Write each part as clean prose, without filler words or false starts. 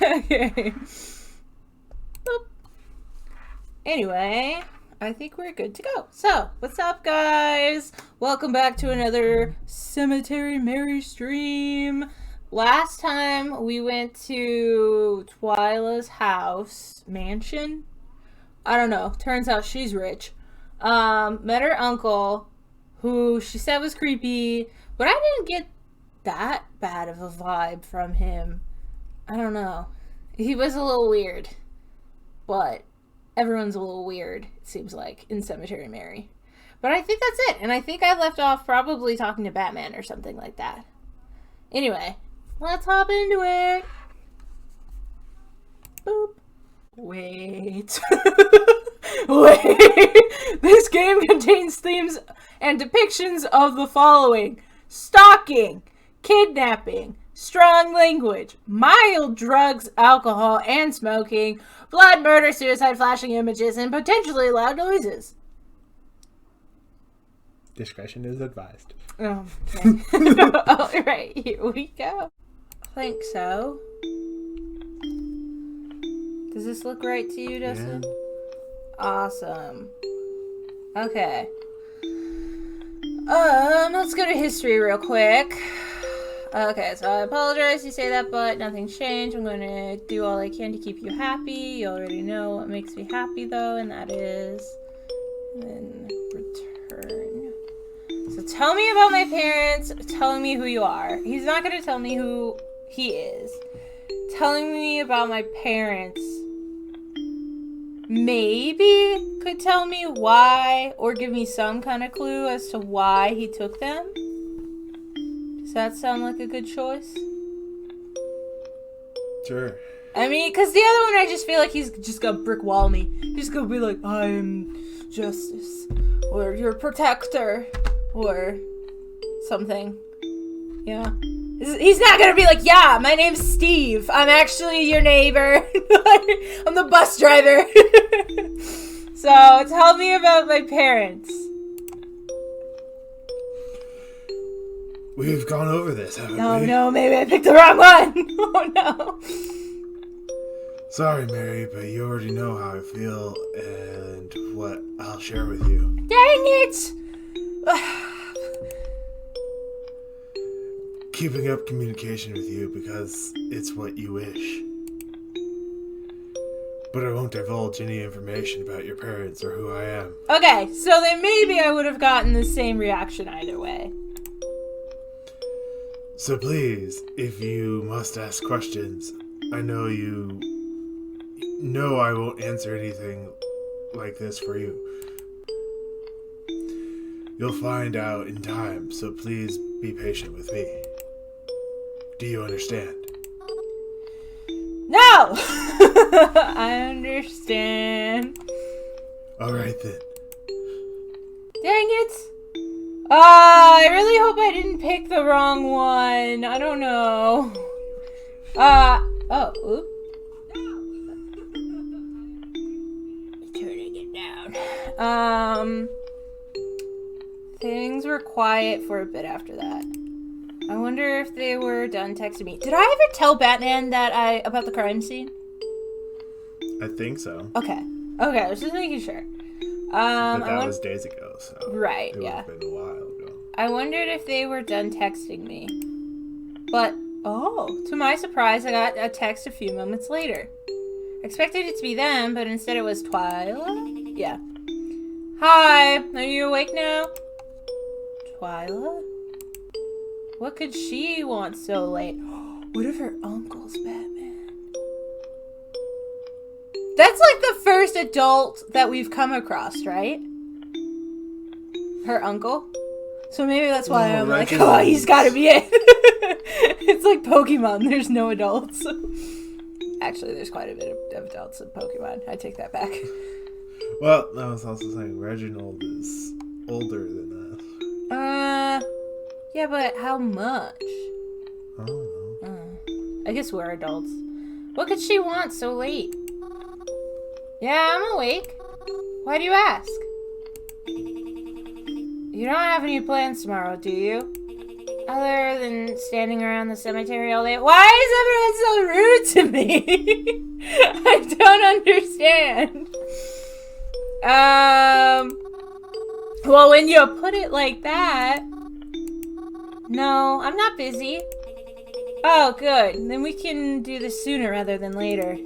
Okay. Boop. Anyway, I think we're good to go. So, what's up, guys? Welcome back to another Cemetery Mary stream. Last time we went to Twyla's house, mansion. I don't know. Turns out she's rich. Met her uncle, who she said was creepy, but I didn't get that bad of a vibe from him. I don't know. He was a little weird, but everyone's a little weird, it seems like, in Cemetery Mary. But I think that's it, and I think I left off probably talking to Batman or something like that. Anyway, let's hop into it. Boop. Wait. Wait. This game contains themes and depictions of the following: stalking, kidnapping, strong language, mild drugs, alcohol, and smoking, blood, murder, suicide, flashing images, and potentially loud noises. Discretion is advised. Oh, okay. Alright, here we go. I think so. Does this look right to you, Dustin? Yeah. Awesome. Okay. Let's go to history real quick. Okay, so I apologize you say that, but nothing's changed. I'm going to do all I can to keep you happy. You already know what makes me happy, though, and that is... And then return. So tell me about my parents telling me who you are. He's not going to tell me who he is. Telling me about my parents maybe could tell me why, or give me some kind of clue as to why he took them. Does that sound like a good choice? Sure. I mean, because the other one, I just feel like he's just gonna brick wall me. He's gonna be like, I'm justice, or your protector, or something. Yeah. He's not gonna be like, yeah, my name's Steve. I'm actually your neighbor. I'm the bus driver. So, tell me about my parents. We've gone over this, haven't we? Oh no, maybe I picked the wrong one. Oh no. Sorry, Mary, but you already know how I feel and what I'll share with you. Dang it! Keeping up communication with you because it's what you wish. But I won't divulge any information about your parents or who I am. Okay, so then maybe I would have gotten the same reaction either way. So please, if you must ask questions, I know you know I won't answer anything like this for you. You'll find out in time, so please be patient with me. Do you understand? No! I understand. Alright then. Dang it! I really hope I didn't pick the wrong one. I don't know. Oop. Turning it down. Things were quiet for a bit after that. I wonder if they were done texting me. Did I ever tell Batman about the crime scene? I think so. Okay, I was just making sure. But that was days ago, so... Right, it yeah. would have been a while ago. I wondered if they were done texting me. But, to my surprise, I got a text a few moments later. I expected it to be them, but instead it was Twyla? Yeah. Hi, are you awake now? Twyla? What could she want so late? What if her uncle's Batman? That's like the first adult that we've come across, right? Her uncle? So maybe that's why I'm like, he's gotta be it. It's like Pokemon, there's no adults. Actually, there's quite a bit of adults in Pokemon. I take that back. Well, I was also saying Reginald is older than us. Yeah, but how much? I don't know. I guess we're adults. What could she want so late? Yeah, I'm awake. Why do you ask? You don't have any plans tomorrow, do you? Other than standing around the cemetery all day. Why is everyone so rude to me? I don't understand. Well, when you put it like that... No, I'm not busy. Oh, good. Then we can do this sooner rather than later.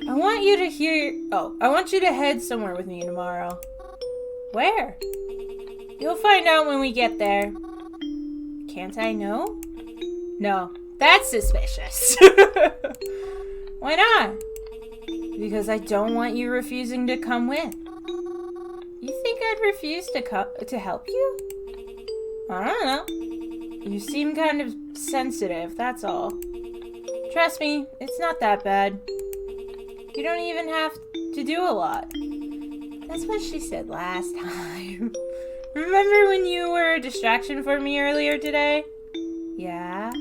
I want you to head somewhere with me tomorrow. Where? You'll find out when we get there. Can't I know? No, that's suspicious. Why not? Because I don't want you refusing to come with. You think I'd refuse to help you? I don't know. You seem kind of sensitive, that's all. Trust me, it's not that bad. You don't even have to do a lot. That's what she said last time. Remember when you were a distraction for me earlier today? Yeah?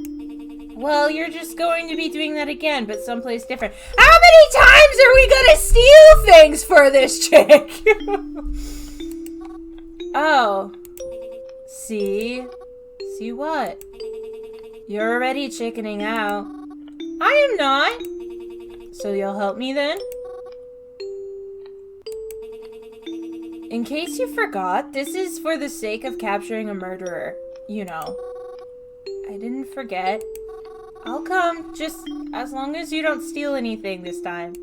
Well, you're just going to be doing that again, but someplace different. How many times are we gonna steal things for this chick? Oh. See? See what? You're already chickening out. I am not. So you'll help me then? In case you forgot, this is for the sake of capturing a murderer. You know. I didn't forget. I'll come, just as long as you don't steal anything this time.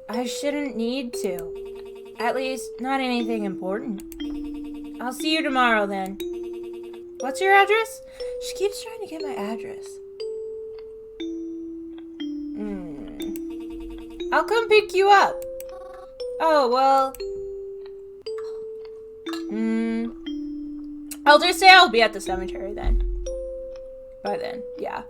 I shouldn't need to. At least, not anything important. I'll see you tomorrow then. What's your address? She keeps trying to get my address. I'll come pick you up. Oh, well... I'll just say I'll be at the cemetery then. By then, yeah.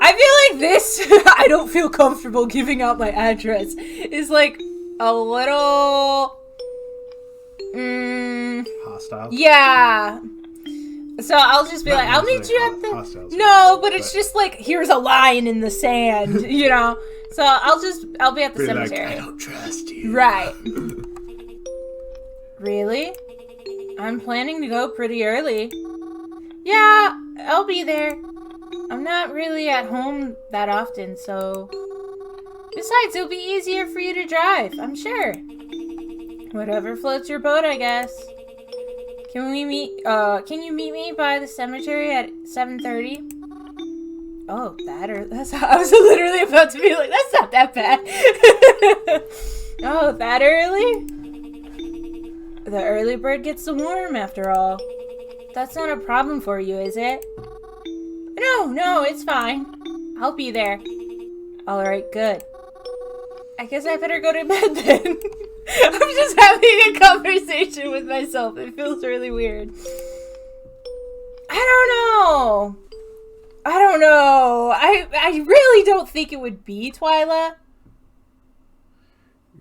I feel like this, I don't feel comfortable giving out my address, is like a little... Hostile? Yeah. So I'll just be like, I'll meet you at the... No, but it's just like, here's a line in the sand, you know? So I'll be at the cemetery. Like, I don't trust you. Right. Really? I'm planning to go pretty early. Yeah, I'll be there. I'm not really at home that often, so... Besides, it'll be easier for you to drive, I'm sure. Whatever floats your boat, I guess. Can you meet me by the cemetery at 7:30? Oh, I was literally about to be like, that's not that bad. Oh, that early? The early bird gets the worm, after all. That's not a problem for you, is it? No, it's fine. I'll be there. Alright, good. I guess I better go to bed then. I'm just having a conversation with myself. It feels really weird. I don't know. I really don't think it would be Twyla.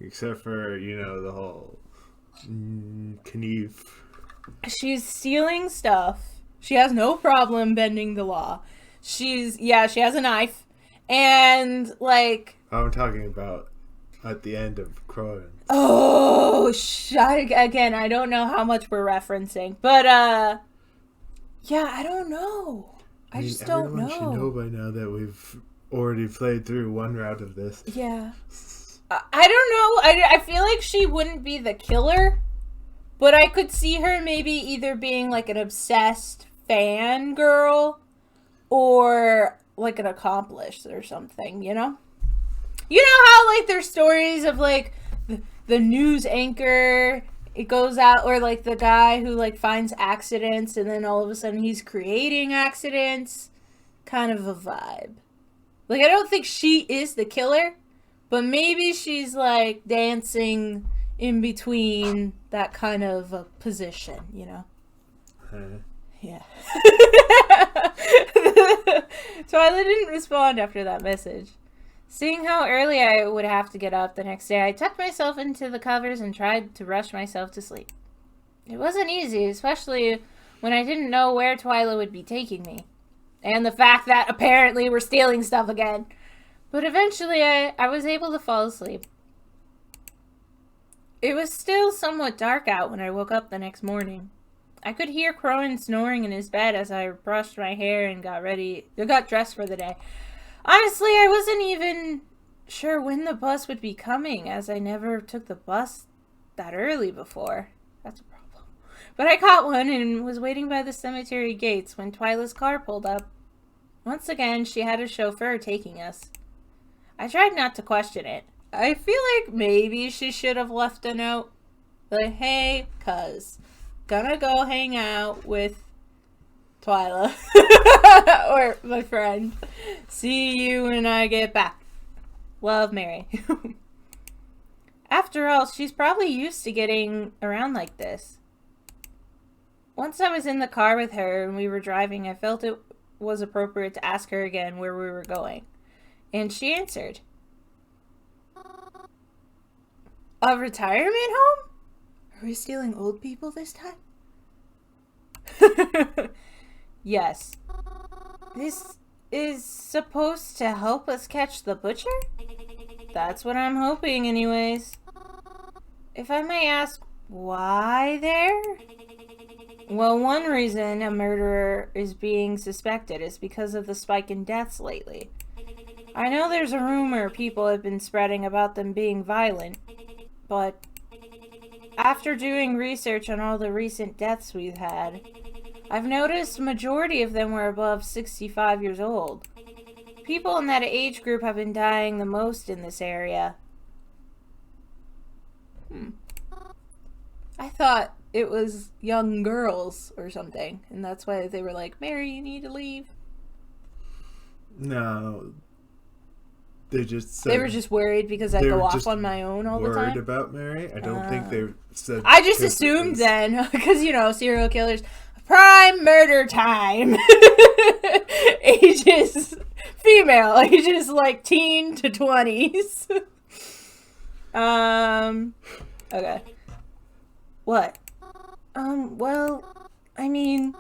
Except for, the whole Knief. She's stealing stuff. She has no problem bending the law. She has a knife. And, like... I'm talking about at the end of Croydon. Oh, again, I don't know how much we're referencing. But, yeah, I don't know. I just don't know. Everyone should know by now that we've already played through one route of this. Yeah. I don't know. I feel like she wouldn't be the killer, but I could see her maybe either being like an obsessed fangirl or like an accomplice or something, you know? You know how like there's stories of like the news anchor, it goes out, or like the guy who like finds accidents and then all of a sudden he's creating accidents? Kind of a vibe. Like I don't think she is the killer, but maybe she's like dancing in between that kind of a position, you know? Yeah. Twyla didn't respond after that message. Seeing how early I would have to get up the next day, I tucked myself into the covers and tried to rush myself to sleep. It wasn't easy, especially when I didn't know where Twyla would be taking me. And the fact that apparently we're stealing stuff again. But eventually I was able to fall asleep. It was still somewhat dark out when I woke up the next morning. I could hear Crowan snoring in his bed as I brushed my hair and got dressed for the day. Honestly, I wasn't even sure when the bus would be coming, as I never took the bus that early before. That's a problem. But I caught one and was waiting by the cemetery gates when Twyla's car pulled up. Once again, she had a chauffeur taking us. I tried not to question it. I feel like maybe she should have left a note. Like, hey, cuz, gonna go hang out with Twyla. Or my friend. See you when I get back. Love, Mary. After all, she's probably used to getting around like this. Once I was in the car with her and we were driving, I felt it was appropriate to ask her again where we were going. And she answered. A retirement home? Are we stealing old people this time? Yes. This is supposed to help us catch the butcher? That's what I'm hoping anyways. If I may ask, why there? Well, one reason a murderer is being suspected is because of the spike in deaths lately. I know there's a rumor people have been spreading about them being violent, but after doing research on all the recent deaths we've had, I've noticed the majority of them were above 65 years old. People in that age group have been dying the most in this area. I thought it was young girls or something, and that's why they were like, Mary, you need to leave. No. They were just worried because I go off on my own all the time. Worried about Mary? I don't think they said. I just assumed then, because, you know, serial killers, prime murder time. Female ages like teen to 20s. Okay. What? Well, I mean,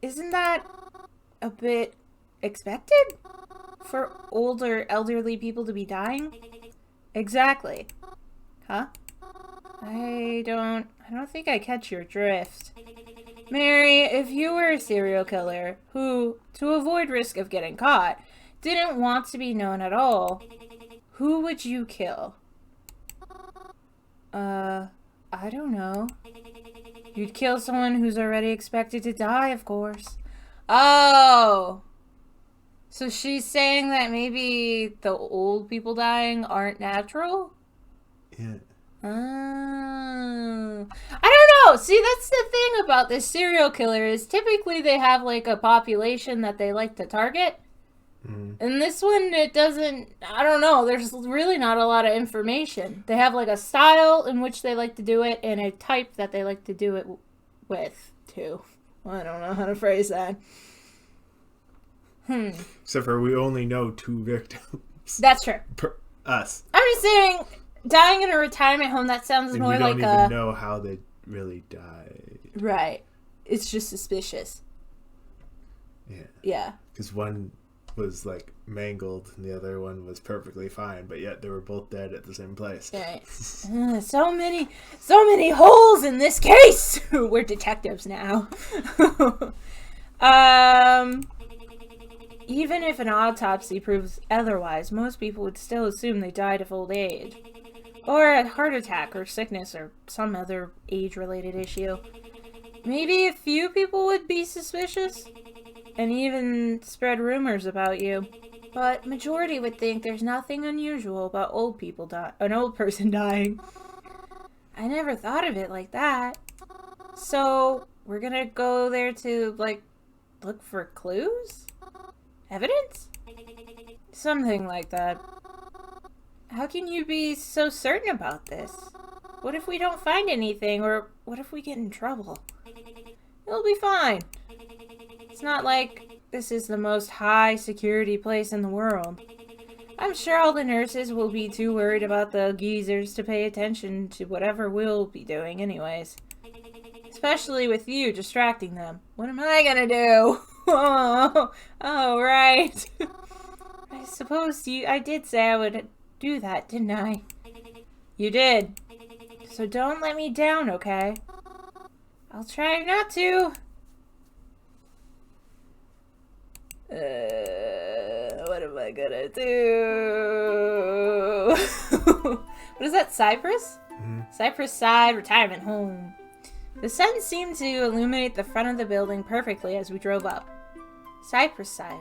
isn't that a bit expected? For older, elderly people to be dying? Exactly. Huh? I don't think I catch your drift. Mary, if you were a serial killer who, to avoid risk of getting caught, didn't want to be known at all, who would you kill? I don't know. You'd kill someone who's already expected to die, of course. Oh! So she's saying that maybe the old people dying aren't natural? Yeah. Oh. I don't know. See, that's the thing about this serial killer is typically they have like a population that they like to target. Mm-hmm. And this one, it doesn't, I don't know. There's really not a lot of information. They have like a style in which they like to do it and a type that they like to do it with, too. I don't know how to phrase that. Except for we only know 2 victims. That's true. Us. I'm just saying, dying in a retirement home, that sounds and more like we don't even know how they really died. Right. It's just suspicious. Yeah. Yeah. Because one was, like, mangled and the other one was perfectly fine, but yet they were both dead at the same place. Right. So many holes in this case! We're detectives now. Even if an autopsy proves otherwise, most people would still assume they died of old age. Or a heart attack or sickness or some other age-related issue. Maybe a few people would be suspicious and even spread rumors about you. But majority would think there's nothing unusual about an old person dying. I never thought of it like that. So, we're gonna go there to, like, look for clues? Evidence? Something like that. How can you be so certain about this? What if we don't find anything, or what if we get in trouble? It'll be fine. It's not like this is the most high security place in the world. I'm sure all the nurses will be too worried about the geezers to pay attention to whatever we'll be doing anyways. Especially with you distracting them. What am I gonna do? Oh, right. I suppose I did say I would do that, didn't I? You did. So don't let me down, okay? I'll try not to. What am I gonna do? What is that, Cypress? Mm-hmm. Cypress Side Retirement Home. The sun seemed to illuminate the front of the building perfectly as we drove up. Cypress Side.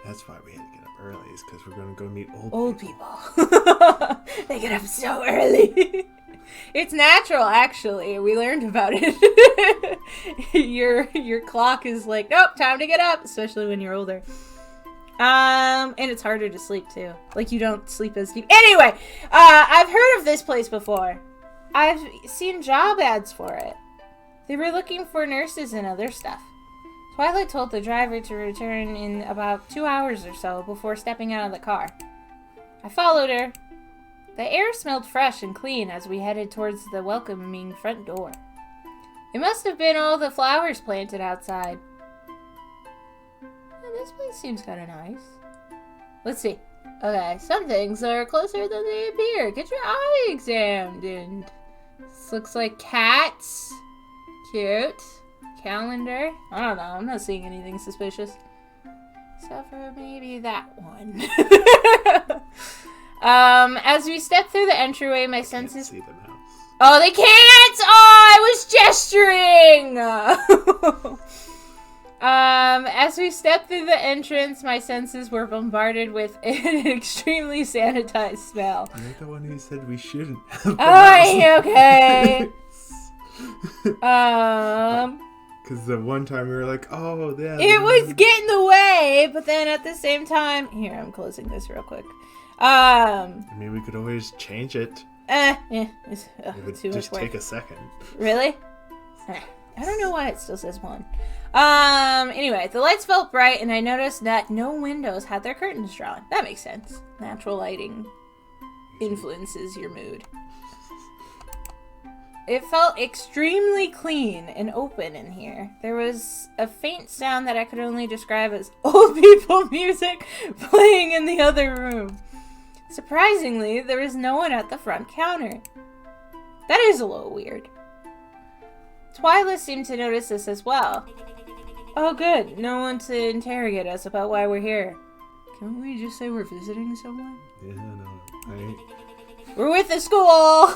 That's why we had to get up early, is because we're going to go meet Old people. They get up so early. It's natural, actually. We learned about it. Your clock is like, nope, time to get up, especially when you're older. And it's harder to sleep too. Like, you don't sleep as deep. Anyway, I've heard of this place before. I've seen job ads for it. They were looking for nurses and other stuff. Twilight told the driver to return in about 2 hours or so before stepping out of the car. I followed her. The air smelled fresh and clean as we headed towards the welcoming front door. It must have been all the flowers planted outside. Yeah, this place seems kind of nice. Let's see. Okay, some things are closer than they appear. Get your eye examined. This looks like cats. Cute. Calendar. I don't know. I'm not seeing anything suspicious. Except for maybe that one. As we step through the entryway, my senses... see the mouse. Oh, they can't! Oh, I was gesturing! As we stepped through the entrance, my senses were bombarded with an extremely sanitized smell. You're the one who said we shouldn't have okay. Because the one time we were like, oh, yeah. It was getting the way, but then at the same time... Here, I'm closing this real quick. I mean, we could always change it. It would too just much work. take a second. Really? I don't know why it still says 1. Anyway, the lights felt bright, and I noticed that no windows had their curtains drawn. That makes sense. Natural lighting influences your mood. It felt extremely clean and open in here. There was a faint sound that I could only describe as old people music playing in the other room. Surprisingly, there was no one at the front counter. That is a little weird. Twyla seemed to notice this as well. Oh good, no one to interrogate us about why we're here. Can't we just say we're visiting someone? Yeah, no, We're with the school!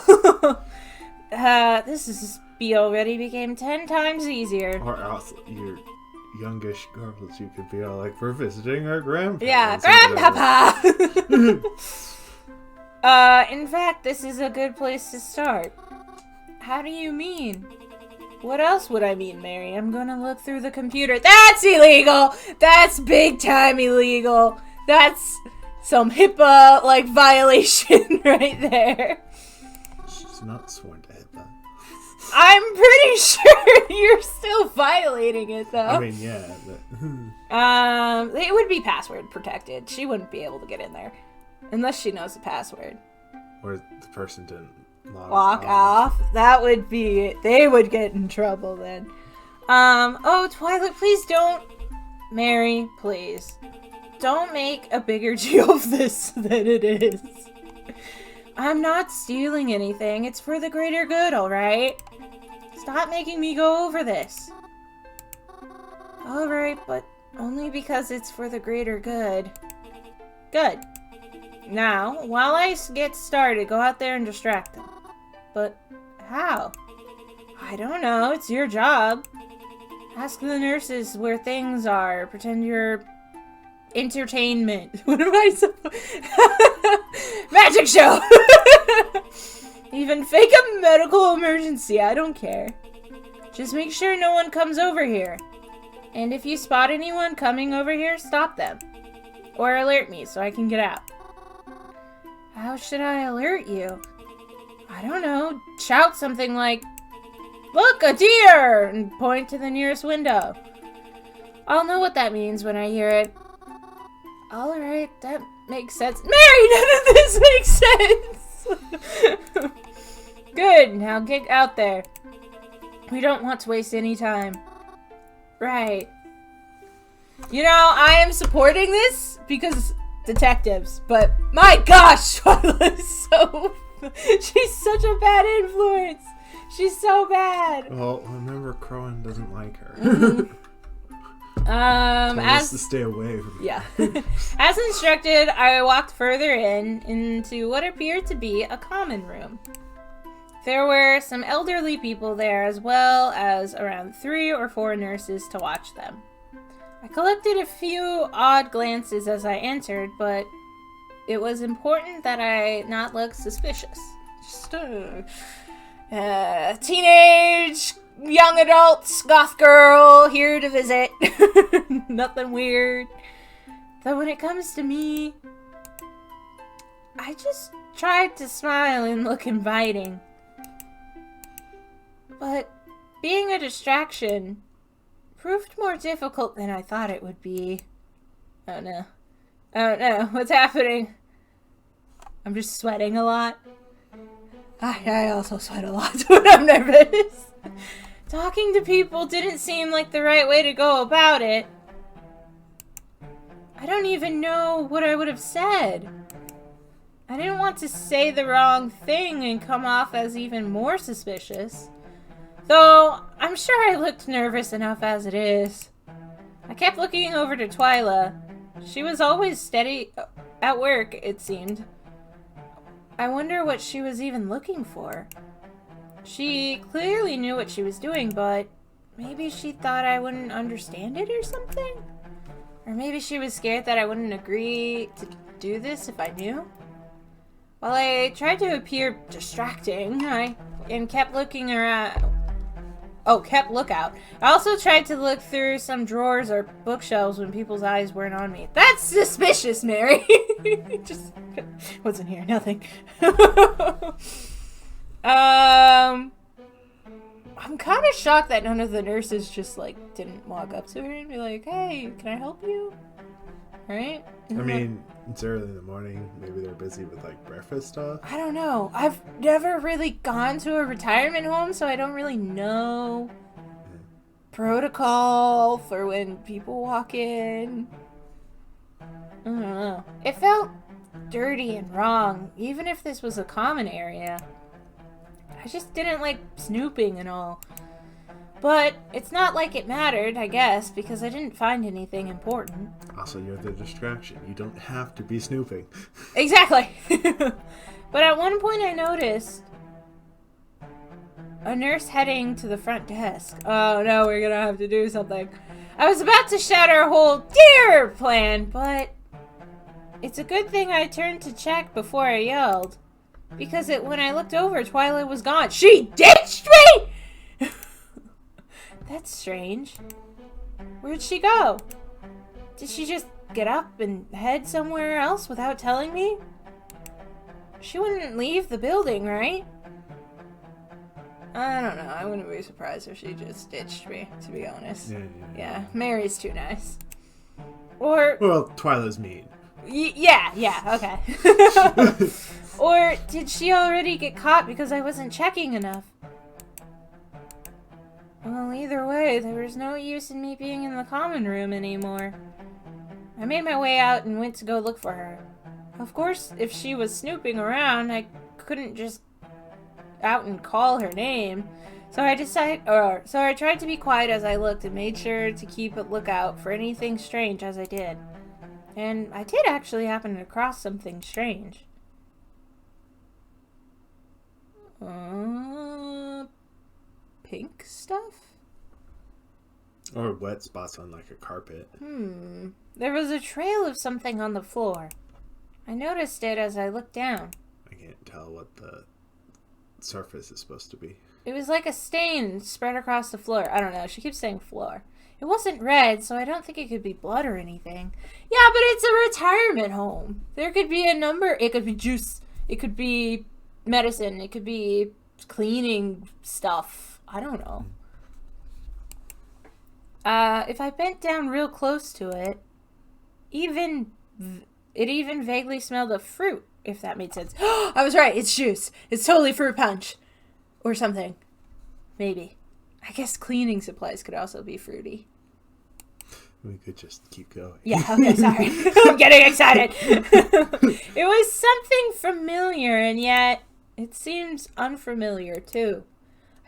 This already became 10 times easier. Or else your youngish girls, you could be all like, we're visiting our grandpa. Yeah, grandpapa! In fact, this is a good place to start. How do you mean? What else would I mean, Mary? I'm gonna look through the computer. That's illegal! That's big time illegal! That's some HIPAA, violation right there. She's not sworn to HIPAA. I'm pretty sure you're still violating it, though. I mean, yeah, but... It would be password protected. She wouldn't be able to get in there. Unless she knows the password. Or the person didn't Lock off. That would be it. They would get in trouble then. Oh, Twilight, please don't. Mary, please. Don't make a bigger deal of this than it is. I'm not stealing anything. It's for the greater good, alright? Stop making me go over this. Alright, but only because it's for the greater good. Good. Now, while I get started, go out there and distract them. But how? I don't know. It's your job. Ask the nurses where things are. Pretend you're entertainment. What am I supposed? Magic show. Even fake a medical emergency. I don't care. Just make sure no one comes over here. And if you spot anyone coming over here, stop them. Or alert me so I can get out. How should I alert you? I don't know. Shout something like, "Look, a deer!" and point to the nearest window. I'll know what that means when I hear it. Alright, that makes sense. Mary, none of this makes sense! Good, now get out there. We don't want to waste any time. Right. You know, I am supporting this because detectives, but my gosh, Twyla is so... She's such a bad influence. She's so bad. Well, remember, Crowan doesn't like her. Mm-hmm. Told us to stay away from her. Yeah. As instructed, I walked further into what appeared to be a common room. There were some elderly people there, as well as around 3 or 4 nurses to watch them. I collected a few odd glances as I entered, but it was important that I not look suspicious. Just teenage, young adult, goth girl, here to visit. Nothing weird. Though when it comes to me, I just tried to smile and look inviting. But being a distraction proved more difficult than I thought it would be. Oh no. Oh no, what's happening? I'm just sweating a lot. I also sweat a lot when I'm nervous. Talking to people didn't seem like the right way to go about it. I don't even know what I would have said. I didn't want to say the wrong thing and come off as even more suspicious. Though, I'm sure I looked nervous enough as it is. I kept looking over to Twyla. She was always steady at work, it seemed. I wonder what she was even looking for. She clearly knew what she was doing, but maybe she thought I wouldn't understand it or something? Or maybe she was scared that I wouldn't agree to do this if I knew? While I tried to appear distracting, and kept looking around... kept lookout. I also tried to look through some drawers or bookshelves when people's eyes weren't on me. That's suspicious, Mary! Just wasn't here, nothing. I'm kind of shocked that none of the nurses just, didn't walk up to her and be like, hey, can I help you? Right? I mean, it's early in the morning. Maybe they're busy with, breakfast stuff. I don't know. I've never really gone to a retirement home, so I don't really know protocol for when people walk in. I don't know. It felt dirty and wrong, even if this was a common area. I just didn't like snooping and all. But it's not like it mattered, I guess, because I didn't find anything important. Also, you're the distraction. You don't have to be snooping. Exactly! But at one point I noticed a nurse heading to the front desk. Oh no, we're gonna have to do something. I was about to shout our whole DIE-ner plan, but it's a good thing I turned to check before I yelled. Because when I looked over, Twilight was gone. She ditched me! That's strange. Where'd she go? Did she just get up and head somewhere else without telling me? She wouldn't leave the building, right? I don't know. I wouldn't be surprised if she just ditched me, to be honest. Yeah, Mary's too nice. Or... Well, Twyla's mean. Yeah, okay. Or did she already get caught because I wasn't checking enough? Well, either way, there was no use in me being in the common room anymore. I made my way out and went to go look for her. Of course, if she was snooping around, I couldn't just out and call her name. So I tried to be quiet as I looked and made sure to keep a lookout for anything strange as I did. And I did actually happen to cross something strange. Pink stuff? Or wet spots on a carpet. There was a trail of something on the floor. I noticed it as I looked down. I can't tell what the surface is supposed to be. It was like a stain spread across the floor. I don't know. She keeps saying floor. It wasn't red, so I don't think it could be blood or anything. Yeah, but it's a retirement home. There could be a number. It could be juice. It could be medicine. It could be cleaning stuff. I don't know. If I bent down real close to it, it even vaguely smelled of fruit, if that made sense. I was right. It's juice. It's totally fruit punch. Or something. Maybe. I guess cleaning supplies could also be fruity. We could just keep going. Yeah, okay, sorry. I'm getting excited. It was something familiar, and yet it seems unfamiliar, too.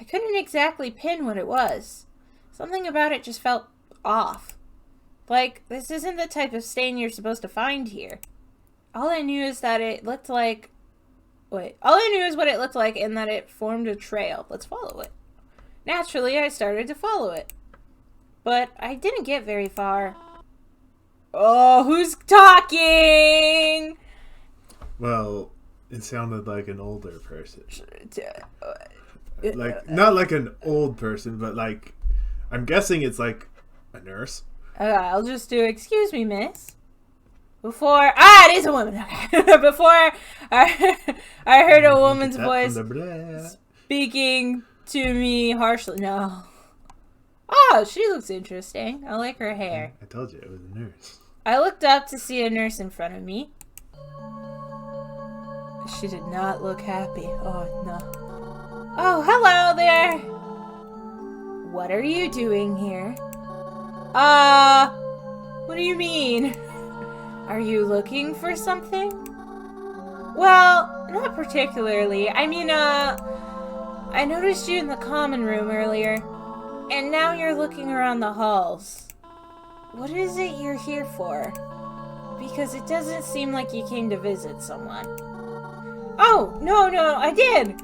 I couldn't exactly pin what it was. Something about it just felt off. Like, this isn't the type of stain you're supposed to find here. All I knew is that it looked like... All I knew is what it looked like and that it formed a trail. Let's follow it. Naturally, I started to follow it. But I didn't get very far. Oh, who's talking? Well, it sounded like an older person. Like, not like an old person, but like, I'm guessing it's like a nurse. I'll just do, excuse me, miss. Before, it is a woman. Before, I heard a woman's voice speaking to me harshly. No. Oh, she looks interesting. I like her hair. I told you it was a nurse. I looked up to see a nurse in front of me. She did not look happy. Oh, no. Oh, hello there. What are you doing here? What do you mean? Are you looking for something? Well, not particularly. I mean, I noticed you in the common room earlier, and now you're looking around the halls. What is it you're here for? Because it doesn't seem like you came to visit someone. Oh, no, I did.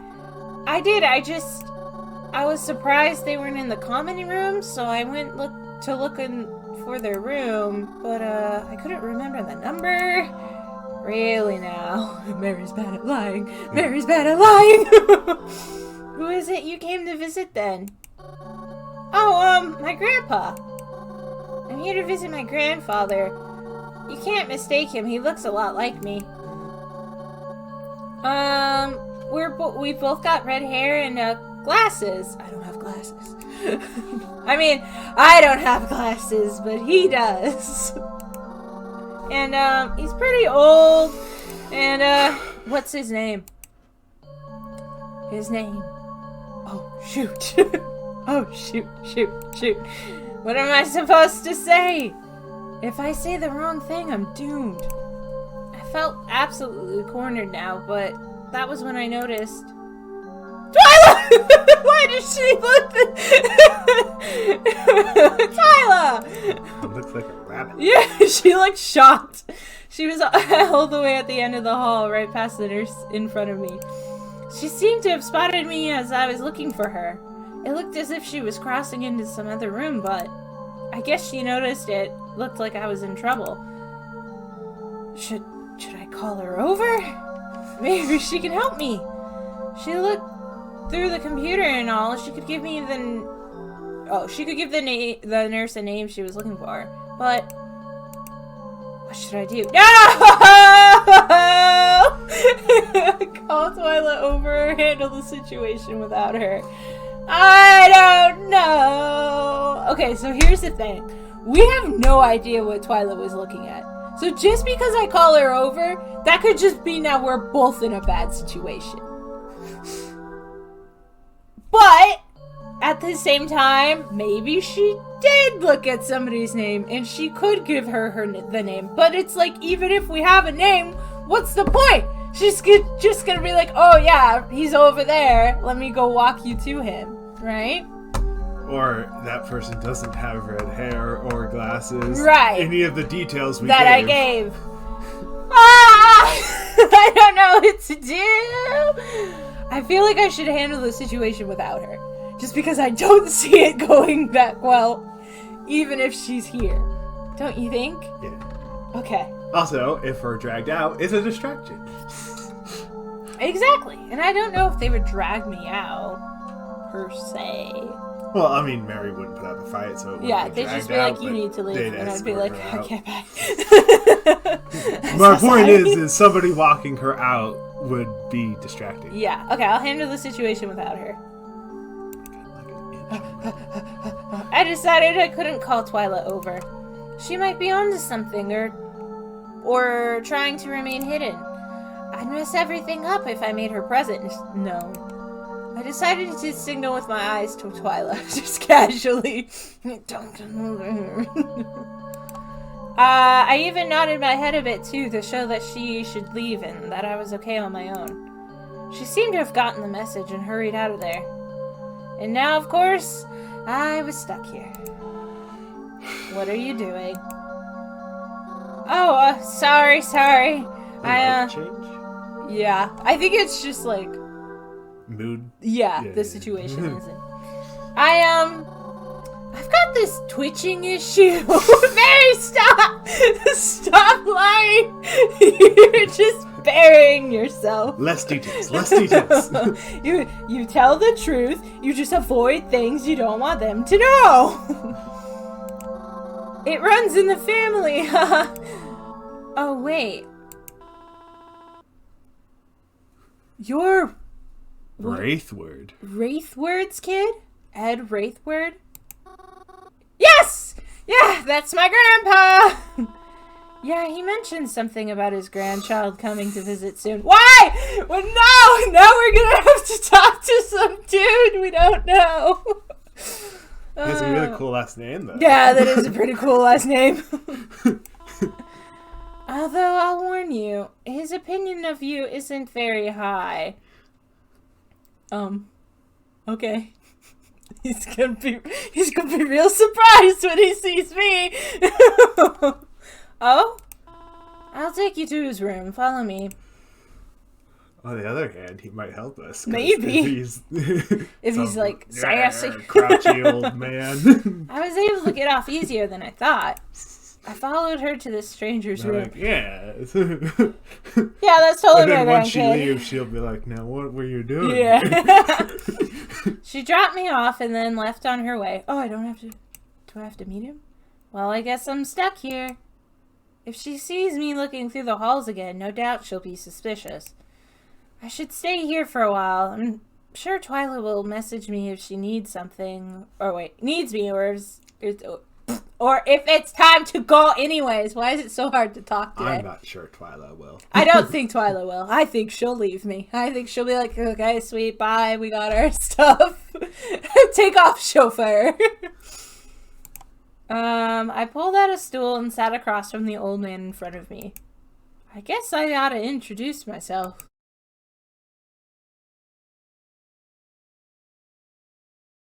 I was surprised they weren't in the common room, so I went looking for their room, but I couldn't remember the number. Really now? Mary's bad at lying. Mary's bad at lying. Who is it you came to visit then? Oh, my grandpa. I'm here to visit my grandfather. You can't mistake him. He looks a lot like me. We both got red hair and glasses. I don't have glasses. I mean, I don't have glasses, but he does. And he's pretty old. And what's his name? His name. Oh shoot. Oh shoot. What am I supposed to say? If I say the wrong thing, I'm doomed. I felt absolutely cornered now, but that was when I noticed. Twyla! Why did she look? Twyla! It looks like a rabbit. Yeah, she looked shocked. She was all the way at the end of the hall, right past the nurse in front of me. She seemed to have spotted me as I was looking for her. It looked as if she was crossing into some other room, but I guess she noticed it looked like I was in trouble. Should I call her over? Maybe she can help me. She looked through the computer and all. She could give me she could give the nurse a name she was looking for. But what should I do? No! Call Twyla over or handle the situation without her. I don't know. Okay, so here's the thing. We have no idea what Twyla was looking at. So just because I call her over, that could just be now we're both in a bad situation. But at the same time, maybe she did look at somebody's name and she could give her the name. But it's like, even if we have a name, what's the point? She's just gonna be like, oh yeah, he's over there. Let me go walk you to him, right? Or that person doesn't have red hair or glasses. Right. Any of the details I gave. I don't know what to do. I feel like I should handle the situation without her. Just because I don't see it going that well, even if she's here. Don't you think? Yeah. Okay. Also, if we're dragged out, it's a distraction. Exactly. And I don't know if they would drag me out, per se. Well, I mean, Mary wouldn't put up a fight, so it wouldn't yeah, be they'd dragged just be out, like, you need to leave. And I'd be like, okay, bye. My point is somebody walking her out would be distracting. Yeah, okay, I'll handle the situation without her. I decided I couldn't call Twyla over. She might be onto something, or trying to remain hidden. I'd mess everything up if I made her presence known. I decided to signal with my eyes to Twyla, just casually. I even nodded my head a bit too to show that she should leave and that I was okay on my own. She seemed to have gotten the message and hurried out of there. And now, of course, I was stuck here. What are you doing? Oh, sorry. Light change? Yeah, I think it's just like, Mood? yeah, the situation isn't. I've got this twitching issue. Mary, stop! Stop lying! You're just burying yourself. Less details. You tell the truth, you just avoid things you don't want them to know. It runs in the family. Oh, wait. You're... Wraithward. Wraithward's kid? Ed Wraithward? Yes! Yeah, that's my grandpa! Yeah, he mentioned something about his grandchild coming to visit soon. Why? Well, no! Now we're gonna have to talk to some dude we don't know. He has a really cool last name, though. Yeah, that is a pretty cool last name. Although, I'll warn you, his opinion of you isn't very high. Okay. He's gonna be real surprised when he sees me. Oh? I'll take you to his room. Follow me. On the other hand, he might help us. Maybe. If he's like sassy. Crouchy old man. I was able to get off easier than I thought. I followed her to this stranger's room. Like, yeah. Yeah, that's totally And my then once she grandkid. leaves, she'll be like, now what were you doing? Yeah. She dropped me off and then left on her way. Oh, do I have to meet him? Well, I guess I'm stuck here. If she sees me looking through the halls again, no doubt she'll be suspicious. I should stay here for a while. I'm sure Twyla will message me if she needs something. Or wait, needs me, or if it's time to go anyways. Why is it so hard to talk today? I'm not sure Twyla will. I don't think Twyla will. I think she'll leave me. I think she'll be like, okay, sweet, bye, we got our stuff. Take off, chauffeur. I pulled out a stool and sat across from the old man in front of me. I guess I ought to introduce myself.